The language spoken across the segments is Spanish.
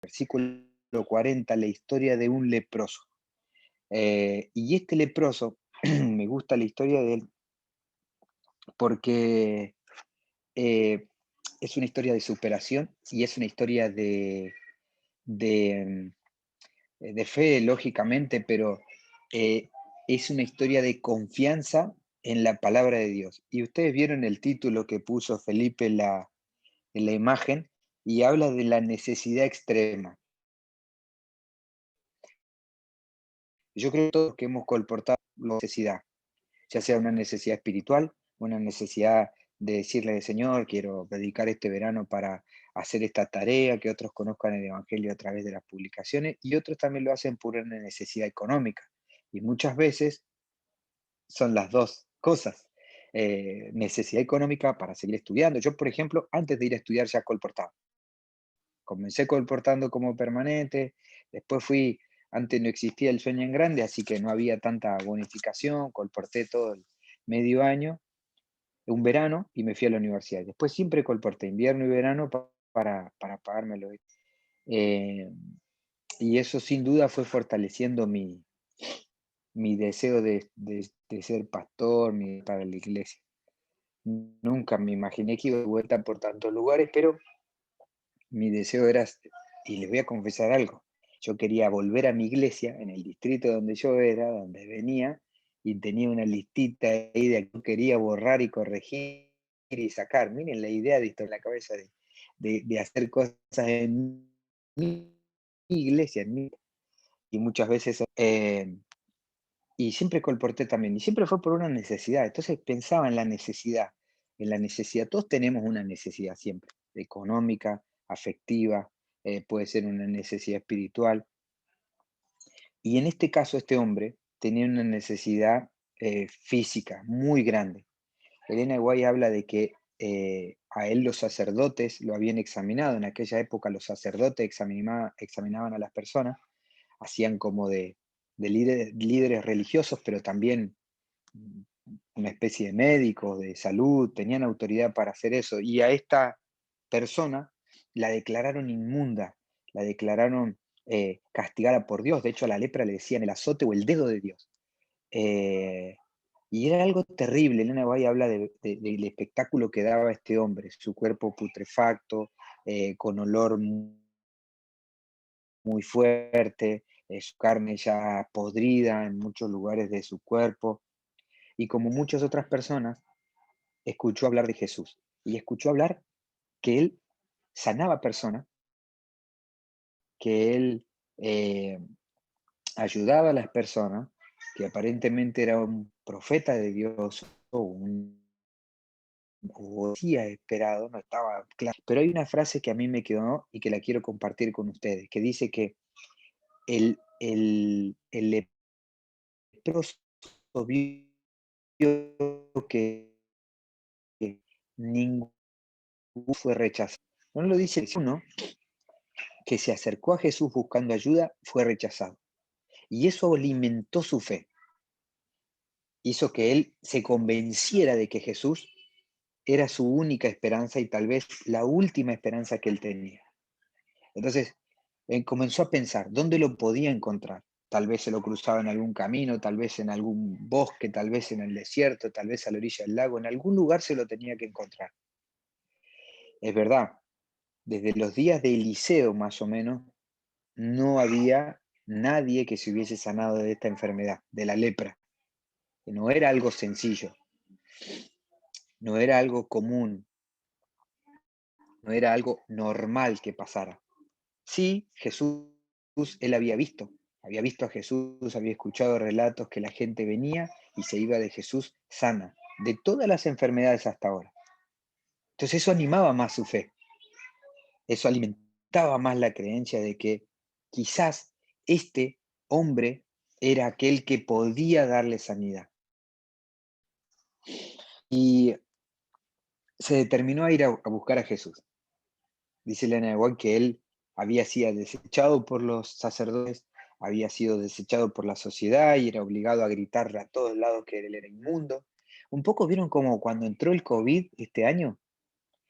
versículo 40, la historia de un leproso. Y este leproso, me gusta la historia de él porque eh, es una historia de superación y es una historia de, de fe, lógicamente, pero eh, es una historia de confianza en la palabra de Dios. Y ustedes vieron el título que puso Felipe en la imagen y habla de la necesidad extrema. Yo creo que todos que hemos colportado la necesidad, ya sea una necesidad espiritual, una necesidad de decirle, Señor, quiero dedicar este verano para hacer esta tarea, que otros conozcan el Evangelio a través de las publicaciones, y otros también lo hacen por una necesidad económica. Y muchas veces son las dos cosas. Necesidad económica para seguir estudiando. Yo, por ejemplo, antes de ir a estudiar ya colportaba. Comencé colportando como permanente, después fui, antes no existía el sueño en grande, así que no había tanta bonificación, colporté todo el medio año, un verano, y me fui a la universidad. Después siempre colporté invierno y verano para pagármelo. Eh, y eso sin duda fue fortaleciendo mi deseo de ser pastor para la iglesia. Nunca me imaginé que iba de vuelta por tantos lugares, pero mi deseo era, y les voy a confesar algo, yo quería volver a mi iglesia en el distrito donde yo era, donde venía, y tenía una listita ahí de que yo quería borrar y corregir y sacar. Miren la idea de esto en la cabeza de hacer cosas en mi iglesia, y muchas veces, y siempre colporté también, y siempre fue por una necesidad. Entonces pensaba en la necesidad. Todos tenemos una necesidad siempre, económica, afectiva, puede ser una necesidad espiritual. Y en este caso, este hombre tenía una necesidad física muy grande. Elena de White habla de que a él los sacerdotes lo habían examinado. En aquella época los sacerdotes examinaban a las personas, hacían como de líderes religiosos, pero también una especie de médicos, de salud, tenían autoridad para hacer eso. Y a esta persona la declararon inmunda, la declararon castigada por Dios. De hecho, a la lepra le decían el azote o el dedo de Dios. Eh, y era algo terrible. Elena White habla del espectáculo que daba este hombre, su cuerpo putrefacto, con olor muy fuerte, su carne ya podrida en muchos lugares de su cuerpo. Y como muchas otras personas, escuchó hablar de Jesús y escuchó hablar que él sanaba personas, que él eh, ayudaba a las personas, que aparentemente era un profeta de Dios o un o decía esperado, no estaba claro. Pero hay una frase que a mí me quedó y que la quiero compartir con ustedes, que dice que el leproso vio que ninguno fue rechazado. No lo dice uno que se acercó a Jesús buscando ayuda, fue rechazado. Y eso alimentó su fe, hizo que él se convenciera de que Jesús era su única esperanza y tal vez la última esperanza que él tenía. Entonces, comenzó a pensar, ¿dónde lo podía encontrar? Tal vez se lo cruzaba en algún camino, tal vez en algún bosque, tal vez en el desierto, tal vez a la orilla del lago, en algún lugar se lo tenía que encontrar. Es verdad, desde los días de Eliseo más o menos, no había nadie que se hubiese sanado de esta enfermedad, de la lepra. Que no era algo sencillo, no era algo común, no era algo normal que pasara. Sí, Jesús, él había visto a Jesús, había escuchado relatos que la gente venía y se iba de Jesús sana, de todas las enfermedades hasta ahora. Entonces eso animaba más su fe, eso alimentaba más la creencia de que quizás este hombre era aquel que podía darle sanidad. Y se determinó a ir a buscar a Jesús. Dice Elena de White que él había sido desechado por los sacerdotes, había sido desechado por la sociedad y era obligado a gritar a todos lados que él era inmundo. Un poco vieron como cuando entró el COVID este año,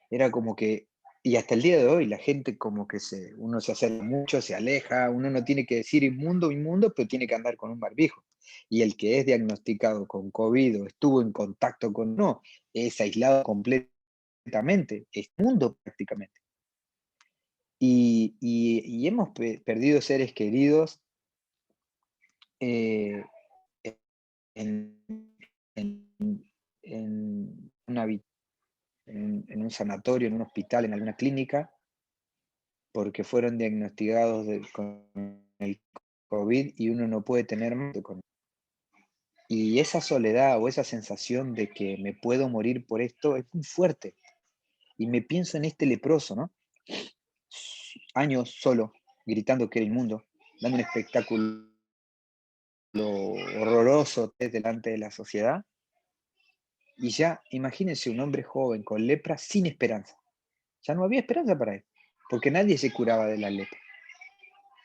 era como que Y hasta el día de hoy la gente como que uno se acerca mucho, se aleja, uno no tiene que decir inmundo, inmundo, pero tiene que andar con un barbijo. Y el que es diagnosticado con COVID o estuvo en contacto con no, es aislado completamente, es mundo prácticamente. Y hemos perdido seres queridos eh, en, en, en una en un sanatorio, en un hospital, en alguna clínica, porque fueron diagnosticados con el COVID y uno no puede tener más con. Y esa soledad o esa sensación de que me puedo morir por esto es muy fuerte. Y me pienso en este leproso, ¿no? Años solo, gritando que era inmundo, dando un espectáculo horroroso delante de la sociedad. Y ya, imagínense un hombre joven con lepra sin esperanza. Ya no había esperanza para él, porque nadie se curaba de la lepra.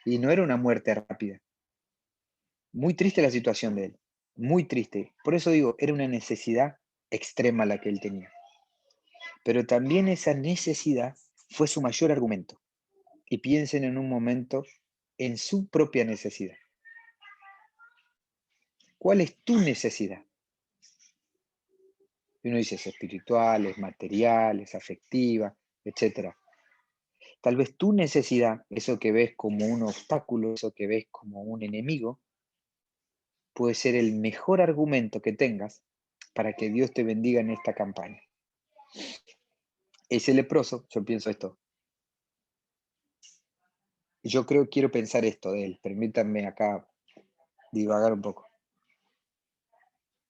Y no era una muerte rápida. Muy triste la situación de él, muy triste. Por eso digo, era una necesidad extrema la que él tenía. Pero también esa necesidad fue su mayor argumento. Y piensen en un momento en su propia necesidad. ¿Cuál es tu necesidad? Y uno dice, es espiritual, es material, es afectiva, etc. Tal vez tu necesidad, eso que ves como un obstáculo, eso que ves como un enemigo, puede ser el mejor argumento que tengas para que Dios te bendiga en esta campaña. Ese leproso, yo pienso esto, yo quiero pensar esto de él, permítanme acá divagar un poco.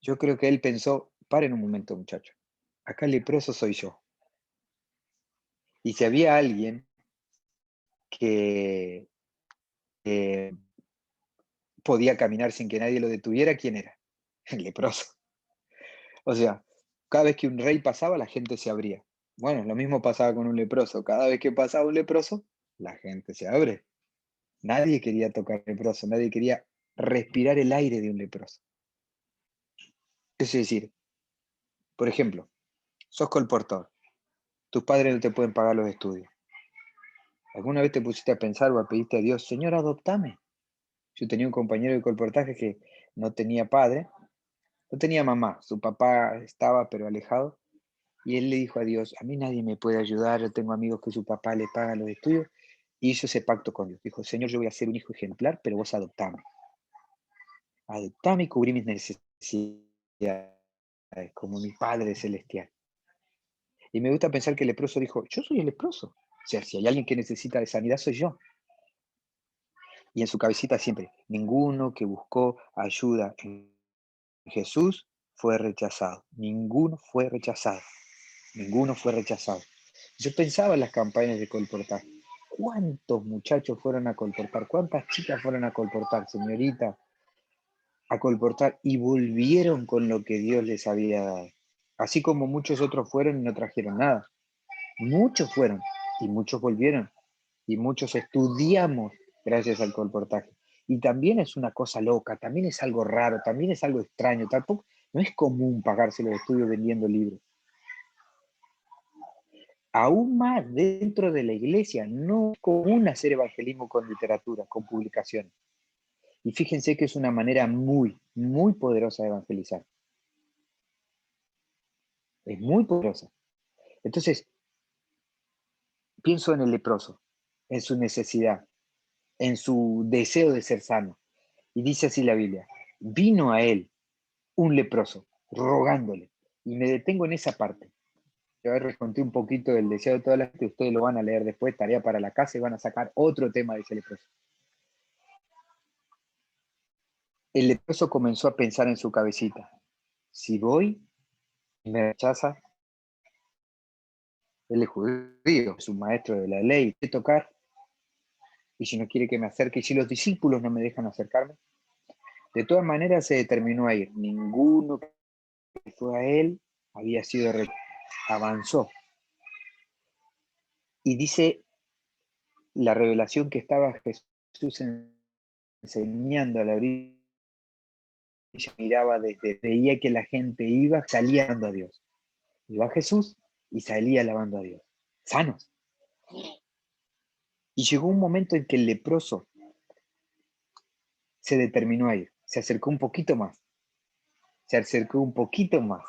Yo creo que él pensó, paren un momento muchachos, acá el leproso soy yo. Y si había alguien que podía caminar sin que nadie lo detuviera, ¿quién era? El leproso. O sea, cada vez que un rey pasaba, la gente se abría. Bueno, lo mismo pasaba con un leproso. Cada vez que pasaba un leproso, la gente se abre. Nadie quería tocar leproso, nadie quería respirar el aire de un leproso. Es decir, por ejemplo, sos colportor, tus padres no te pueden pagar los estudios. ¿Alguna vez te pusiste a pensar o a pedirte a Dios, Señor, adoptame? Yo tenía un compañero de colportaje que no tenía padre, no tenía mamá, su papá estaba pero alejado, y él le dijo a Dios, a mí nadie me puede ayudar, yo tengo amigos que su papá le paga los estudios, y hizo ese pacto con Dios. Dijo, Señor, yo voy a ser un hijo ejemplar, pero vos adoptame. Adoptame y cubrí mis necesidades, como mi Padre Celestial. Y me gusta pensar que el leproso dijo, yo soy el leproso. O sea, si hay alguien que necesita de sanidad, soy yo. Y en su cabecita siempre, ninguno que buscó ayuda en Jesús fue rechazado. Ninguno fue rechazado. Ninguno fue rechazado. Yo pensaba en las campañas de colportar. ¿Cuántos muchachos fueron a colportar? ¿Cuántas chicas fueron a colportar, señorita? A colportar y volvieron con lo que Dios les había dado. Así como muchos otros fueron y no trajeron nada. Muchos fueron y muchos volvieron y muchos estudiamos gracias al colportaje. Y también es una cosa loca, también es algo raro, también es algo extraño. Tampoco, no es común pagarse los estudios vendiendo libros. Aún más dentro de la iglesia, no es común hacer evangelismo con literatura, con publicaciones. Y fíjense que es una manera muy, muy poderosa de evangelizar. Es muy poderosa. Entonces, pienso en el leproso, en su necesidad, en su deseo de ser sano. Y dice así la Biblia, vino a él un leproso, rogándole. Y me detengo en esa parte. Yo les conté un poquito del deseo de toda la gente, ustedes lo van a leer después, tarea para la casa, y van a sacar otro tema de ese leproso. El leproso comenzó a pensar en su cabecita, si voy y me rechaza, él es judío, es un maestro de la ley, ¿qué tocar? Y si no quiere que me acerque, y si los discípulos no me dejan acercarme, de todas maneras se determinó a ir. Ninguno que fue a él había sido avanzó. Y dice la revelación que estaba Jesús enseñando a la orilla, miraba desde, veía que la gente iba, salía alabando a Dios. Iba Jesús y salía alabando a Dios. Sanos. Y llegó un momento en que el leproso se determinó a ir, se acercó un poquito más, se acercó un poquito más.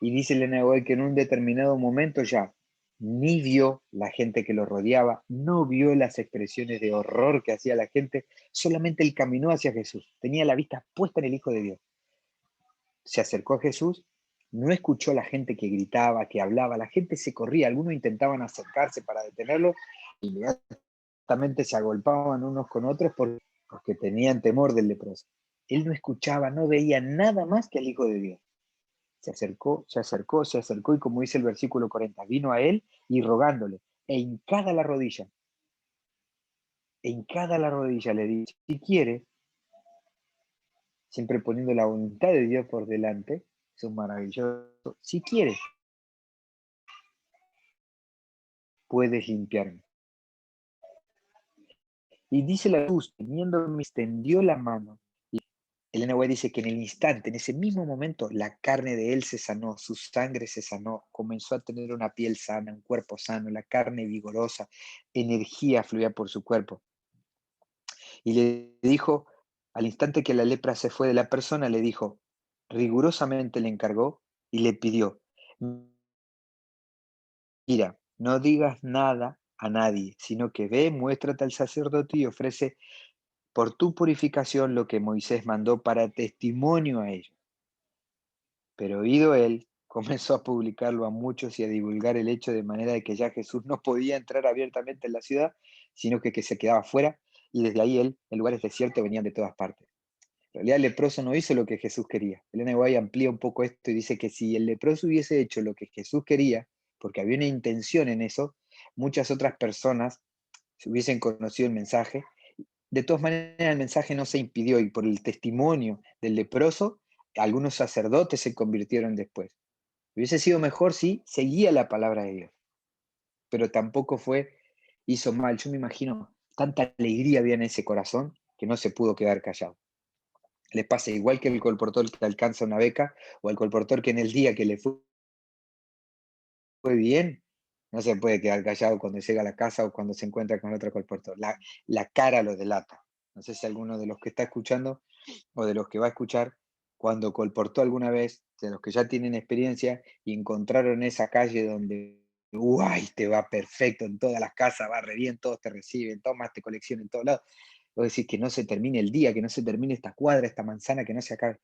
Y dice Elena de White que en un determinado momento ya ni vio la gente que lo rodeaba, no vio las expresiones de horror que hacía la gente, solamente él caminó hacia Jesús, tenía la vista puesta en el Hijo de Dios. Se acercó a Jesús, no escuchó a la gente que gritaba, que hablaba, la gente se corría, algunos intentaban acercarse para detenerlo, y inmediatamente se agolpaban unos con otros porque tenían temor del leproso. Él no escuchaba, no veía nada más que al Hijo de Dios. Se acercó, se acercó, se acercó, y como dice el versículo 40, vino a él y rogándole, e hincada la rodilla le dice, si quiere, siempre poniendo la voluntad de Dios por delante, eso es maravilloso, si quiere, puedes limpiarme. Y dice la luz, teniéndome, extendió la mano. Y Elena White dice que en el instante, en ese mismo momento, la carne de él se sanó, su sangre se sanó, comenzó a tener una piel sana, un cuerpo sano, la carne vigorosa, energía fluía por su cuerpo. Y le dijo, al instante que la lepra se fue de la persona, le dijo, rigurosamente le encargó y le pidió, mira, no digas nada a nadie, sino que ve, muéstrate al sacerdote y ofrece por tu purificación lo que Moisés mandó para testimonio a ellos. Pero oído él, comenzó a publicarlo a muchos y a divulgar el hecho de manera de que ya Jesús no podía entrar abiertamente en la ciudad, sino que se quedaba fuera, y desde ahí él, en lugares desiertos, venían de todas partes. En realidad el leproso no hizo lo que Jesús quería. Elena White amplía un poco esto y dice que si el leproso hubiese hecho lo que Jesús quería, porque había una intención en eso, muchas otras personas se hubiesen conocido el mensaje. De todas maneras, el mensaje no se impidió, y por el testimonio del leproso, algunos sacerdotes se convirtieron después. Hubiese sido mejor si seguía la palabra de Dios, pero tampoco hizo mal. Yo me imagino, tanta alegría había en ese corazón que no se pudo quedar callado. Le pasa igual que el colportor que alcanza una beca, o el colportor que en el día que le fue bien, no se puede quedar callado cuando llega a la casa o cuando se encuentra con otro colportor. La cara lo delata. No sé si alguno de los que está escuchando o de los que va a escuchar, cuando colportó alguna vez, de los que ya tienen experiencia y encontraron esa calle donde, ¡guay! Te va perfecto en todas las casas, va re bien, todos te reciben, tomas, te coleccionan en todos lados. Vos decís que no se termine el día, que no se termine esta cuadra, esta manzana, que no se acabe.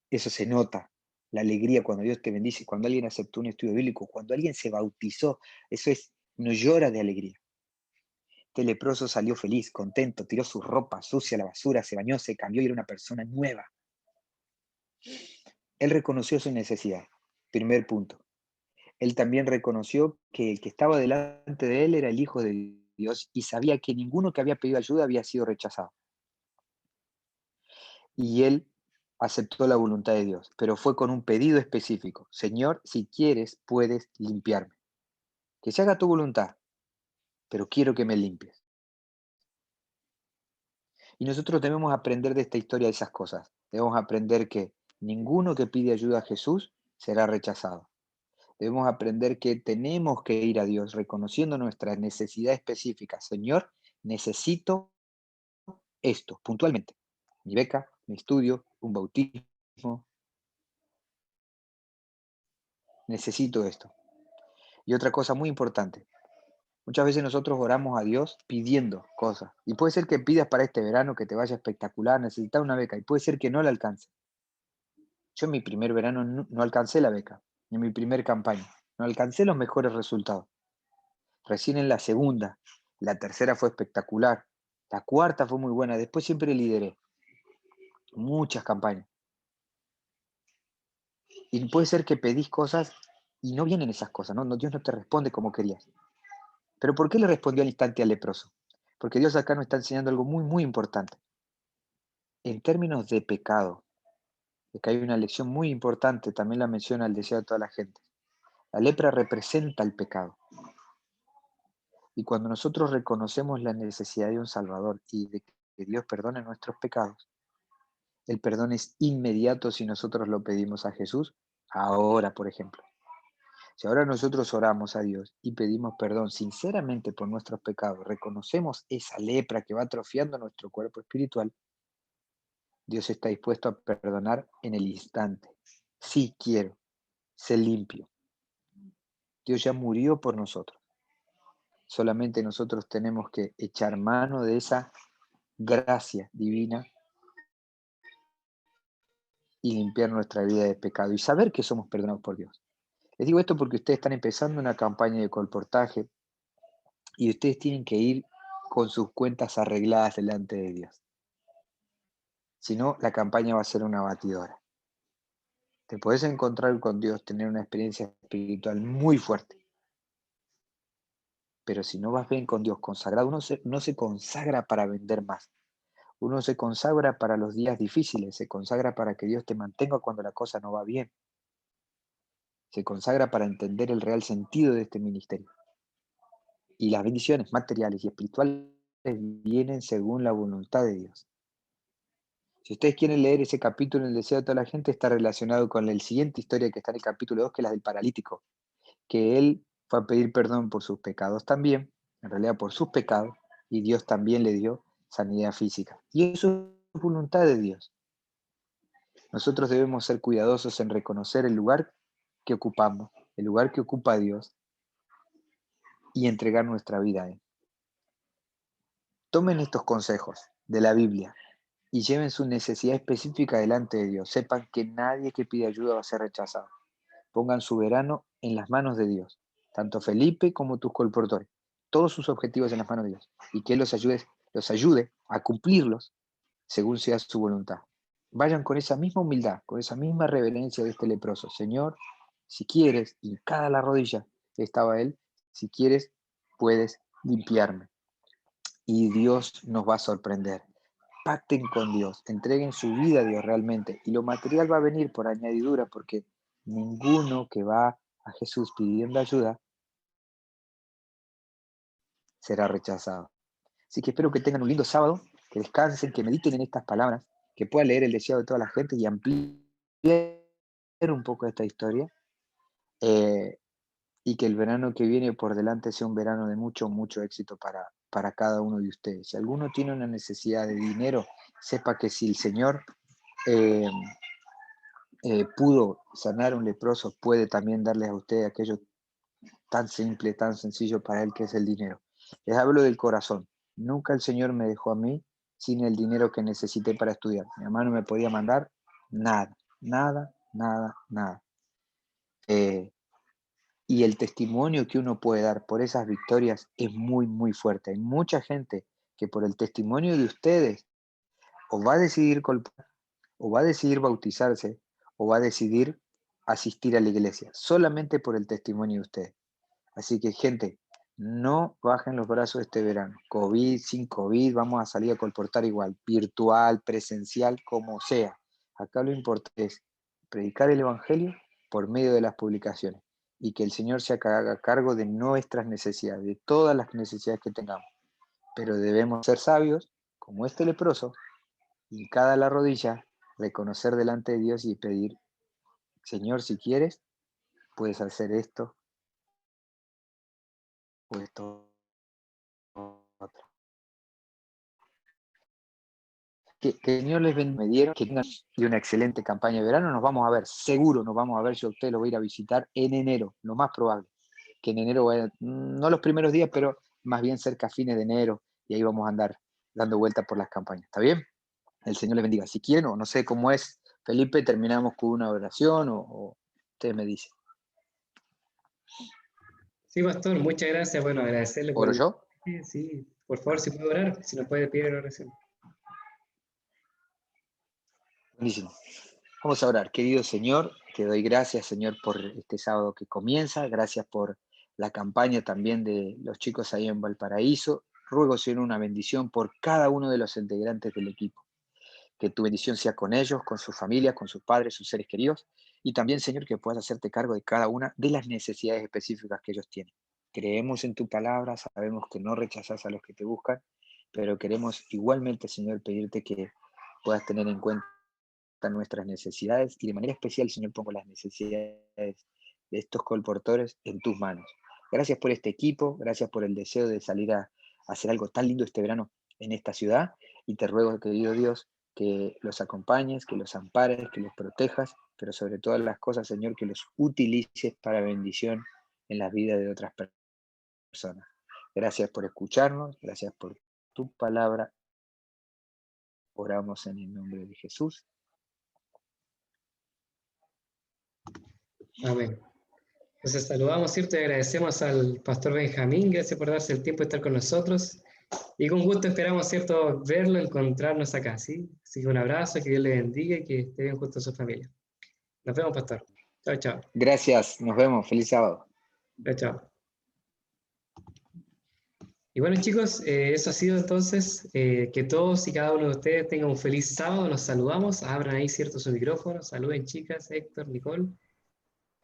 Eso se nota, la alegría cuando Dios te bendice, cuando alguien aceptó un estudio bíblico, cuando alguien se bautizó, eso es, no llora de alegría. Este leproso salió feliz, contento, tiró su ropa sucia a la basura, se bañó, se cambió y era una persona nueva. Él reconoció su necesidad, primer punto. Él también reconoció que el que estaba delante de él era el Hijo de Dios y sabía que ninguno que había pedido ayuda había sido rechazado. Y él aceptó la voluntad de Dios, pero fue con un pedido específico. Señor, si quieres, puedes limpiarme. Que se haga tu voluntad, pero quiero que me limpies. Y nosotros debemos aprender de esta historia de esas cosas. Debemos aprender que ninguno que pide ayuda a Jesús será rechazado. Debemos aprender que tenemos que ir a Dios reconociendo nuestra necesidad específica. Señor, necesito esto, puntualmente. Mi beca, mi estudio, un bautismo. Necesito esto. Y otra cosa muy importante, muchas veces nosotros oramos a Dios pidiendo cosas. Y puede ser que pidas para este verano que te vaya espectacular, necesitas una beca, y puede ser que no la alcance. Yo en mi primer verano no alcancé la beca, en mi primer campaña, no alcancé los mejores resultados. Recién en la segunda, la tercera fue espectacular, la cuarta fue muy buena, después siempre lideré muchas campañas. Y puede ser que pedís cosas y no vienen esas cosas, ¿no? Dios no te responde como querías. Pero ¿por qué le respondió al instante al leproso? Porque Dios acá nos está enseñando algo muy, muy importante. En términos de pecado, es que hay una lección muy importante, también la menciona el deseo de toda la gente. La lepra representa el pecado. Y cuando nosotros reconocemos la necesidad de un Salvador y de que Dios perdone nuestros pecados, el perdón es inmediato si nosotros lo pedimos a Jesús ahora, por ejemplo. Si ahora nosotros oramos a Dios y pedimos perdón sinceramente por nuestros pecados, reconocemos esa lepra que va atrofiando nuestro cuerpo espiritual, Dios está dispuesto a perdonar en el instante. Sí quiero, sé limpio. Dios ya murió por nosotros. Solamente nosotros tenemos que echar mano de esa gracia divina y limpiar nuestra vida de pecado y saber que somos perdonados por Dios. Les digo esto porque ustedes están empezando una campaña de colportaje y ustedes tienen que ir con sus cuentas arregladas delante de Dios. Si no, la campaña va a ser una batidora. Te puedes encontrar con Dios, tener una experiencia espiritual muy fuerte, pero si no vas bien con Dios consagrado, no se consagra para vender más. Uno se consagra para los días difíciles, se consagra para que Dios te mantenga cuando la cosa no va bien, se consagra para entender el real sentido de este ministerio. Y las bendiciones materiales y espirituales vienen según la voluntad de Dios. Si ustedes quieren leer ese capítulo en el deseo de toda la gente, está relacionado con la siguiente historia que está en el capítulo 2, que es la del paralítico, que él fue a pedir perdón por sus pecados también, en realidad por sus pecados, y Dios también le dio sanidad física. Y eso es voluntad de Dios. Nosotros debemos ser cuidadosos en reconocer el lugar que ocupamos, el lugar que ocupa Dios, y entregar nuestra vida a Él. Tomen estos consejos de la Biblia y lleven su necesidad específica delante de Dios. Sepan que nadie que pide ayuda va a ser rechazado. Pongan su verano en las manos de Dios, tanto Felipe como tus colportores, todos sus objetivos en las manos de Dios, y que Él los ayude a cumplirlos según sea su voluntad. Vayan con esa misma humildad, con esa misma reverencia de este leproso. Señor, si quieres, hincada a la rodilla estaba él, si quieres, puedes limpiarme. Y Dios nos va a sorprender. Pacten con Dios, entreguen su vida a Dios realmente. Y lo material va a venir por añadidura, porque ninguno que va a Jesús pidiendo ayuda será rechazado. Así que espero que tengan un lindo sábado, que descansen, que mediten en estas palabras, que puedan leer el deseo de toda la gente y ampliar un poco esta historia. eh, y que el verano que viene por delante sea un verano de mucho, mucho éxito para cada uno de ustedes. Si alguno tiene una necesidad de dinero, sepa que si el Señor eh, pudo sanar a un leproso, puede también darles a ustedes aquello tan simple, tan sencillo para Él que es el dinero. Les hablo del corazón. Nunca el Señor me dejó a mí sin el dinero que necesité para estudiar. Mi mamá no me podía mandar nada, nada, nada, nada. Eh, y el testimonio que uno puede dar por esas victorias es muy, muy fuerte. Hay mucha gente que por el testimonio de ustedes o va a decidir colpar, o va a decidir bautizarse, o va a decidir asistir a la iglesia, solamente por el testimonio de ustedes. Así que, gente, no bajen los brazos este verano. COVID, sin COVID, vamos a salir a colportar igual, virtual, presencial, como sea. Acá lo importante es predicar el Evangelio por medio de las publicaciones y que el Señor se haga cargo de nuestras necesidades, de todas las necesidades que tengamos. Pero debemos ser sabios, como este leproso, hincada a la rodilla, reconocer delante de Dios y pedir, Señor, si quieres, puedes hacer esto o esto otro. Que el Señor les bendiga, me dieron, que tengan una excelente campaña de verano. Nos vamos a ver, seguro nos vamos a ver. Yo a usted lo voy a ir a visitar en enero, lo más probable. Que en enero, no los primeros días, pero más bien cerca a fines de enero, y ahí vamos a andar dando vueltas por las campañas. ¿Está bien? El Señor les bendiga. Si quieren, o no sé cómo es, Felipe, terminamos con una oración o ustedes me dicen. Sí, pastor, muchas gracias. Bueno, agradecerle por ¿Oro el yo? mensaje. Sí, por favor, si puede orar, si nos puede pedir oración. Buenísimo. Vamos a orar. Querido Señor, te doy gracias, Señor, por este sábado que comienza. Gracias por la campaña también de los chicos ahí en Valparaíso. Ruego, Señor, una bendición por cada uno de los integrantes del equipo. Que tu bendición sea con ellos, con sus familias, con sus padres, sus seres queridos. Y también, Señor, que puedas hacerte cargo de cada una de las necesidades específicas que ellos tienen. Creemos en tu palabra, sabemos que no rechazas a los que te buscan, pero queremos igualmente, Señor, pedirte que puedas tener en cuenta nuestras necesidades y de manera especial, Señor, pongo las necesidades de estos colportores en tus manos. Gracias por este equipo, gracias por el deseo de salir a hacer algo tan lindo este verano en esta ciudad, y te ruego, querido Dios, que los acompañes, que los ampares, que los protejas, pero sobre todas las cosas, Señor, que los utilices para bendición en la vida de otras personas. Gracias por escucharnos, gracias por tu palabra. Oramos en el nombre de Jesús. Amén. Entonces saludamos, ¿cierto? Y agradecemos al pastor Benjamín, gracias por darse el tiempo de estar con nosotros. Y con gusto esperamos, ¿cierto?, verlo, encontrarnos acá, ¿sí? Así que un abrazo, que Dios le bendiga y que esté bien junto a su familia. Nos vemos, pastor. Chao, chao. Gracias, nos vemos, feliz sábado. Chao, chao. Y bueno, chicos, eso ha sido entonces. Que todos y cada uno de ustedes tengan un feliz sábado. Nos saludamos. Abran ahí, ¿cierto?, su micrófono. Saluden, chicas, Héctor, Nicole.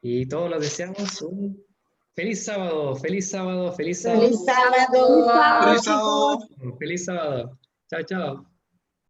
Y todos los deseamos un feliz sábado, feliz sábado, feliz sábado. Feliz sábado. Feliz sábado. Feliz sábado. Chao, chao.